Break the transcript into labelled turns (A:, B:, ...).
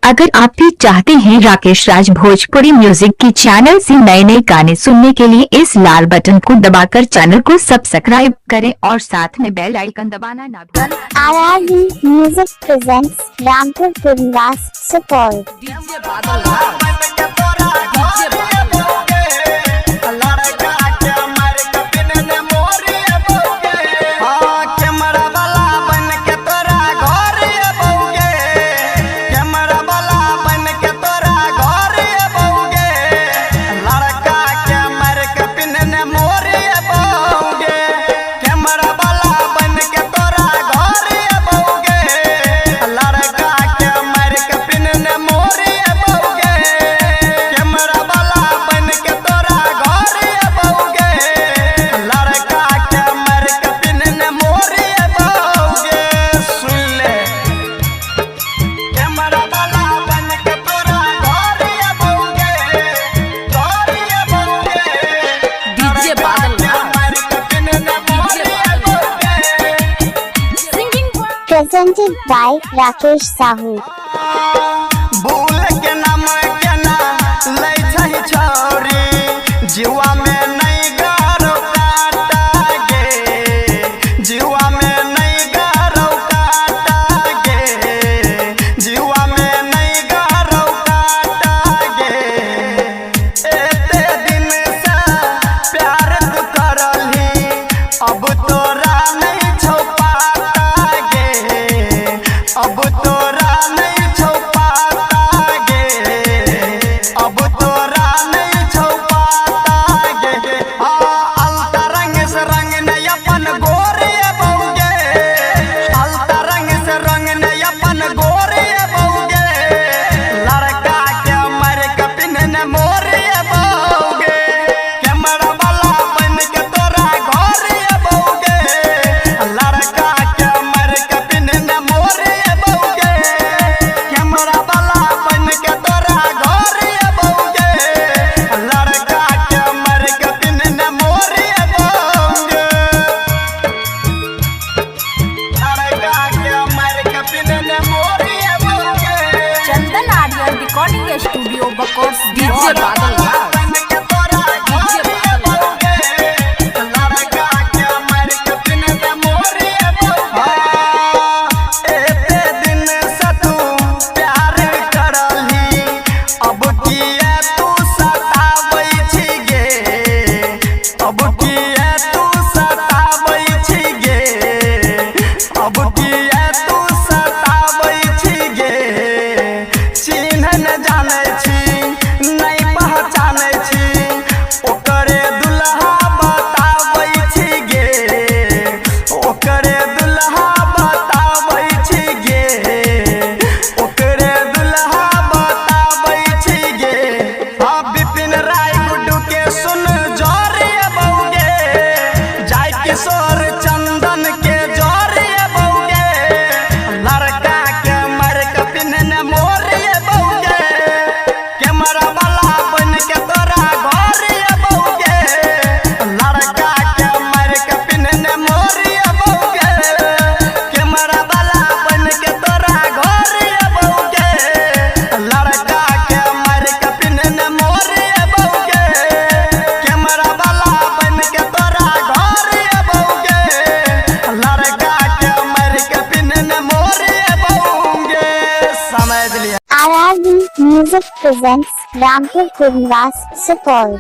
A: अगर आप भी चाहते हैं राकेश राज भोजपुरी म्यूजिक की चैनल से नए नए गाने सुनने के लिए इस लाल बटन को दबाकर चैनल को सब्सक्राइब करें और साथ में बेल आइकन दबाना ना भूलें।
B: RRB music presents Rampur Kurwas Supaul. Presented by Rakesh Sahu।
C: भूल के नाम के ना ले छही छोरी जीवा में नहीं गारो काटा गे, जीवा में नहीं गारो काटा गे, जीवा में नहीं गारो काटा गे। एते दिन से प्यार तू करली अब तोरा नहीं छो पाता गे, अब तोरा नहीं छो पाता गे, अब तोरा नहीं छो पाता गे। अलता रंग से रंग ने अपन गोरे बउगे, अलता रंग से रंग ने अपन गोरे बउगे, लड़का के मर के पिन्हने मोरे बउगे, कैमरा वाला बन के तोरा घरे बउगे, लड़का के मर के पिन्हने मोरे बउगे, कैमरा वाला बन के तोरा घरे बउगे, लड़का के मर के पिन्हने मोरे बउगे, लड़का के मर के पिन्हने मोरे बउगे।
D: चंदन आर्यन रिकॉर्डिंग स्टूडियो बकोर्स डीजे बादल
C: बन के तोरा घरे बउगे, लड़का के मर के पिन्हने मोरे बउगे। एते दिन से तू प्यार करली अब किया तू सताबै छी गे, अब किया तू सताबै छी गे, अब किया तू सताबै छी गे। चिन्ह न जानै छी नहीं पहचानै छी, ओकरे दुल्हा बताबै छी गे, ओकरे दुल्हा बताबै छी गे, ओकरे दुल्हा बताबै छी गे। बिपिन राय गुड्डू के सुन जोरे बउगे, जाय किशोर चंदन के जोरे बउगे, लड़का के मर के पिन्हने मोरे बउगे, कैमरा वाला बन के तोरा घरे बउगे, लड़का के मर के पिन्हने मोरे बउगे, कैमरा वाला बन के तोरा घरे बउगे, लड़का के मर के पिन्हने मोरे बउगे, कैमरा वाला बन के तोरा घरे बउगे, लड़का के मर के पिन्हने मोरे बउगे। समझ लिया।
B: RRB music presents Rampur Kurwas Supaul.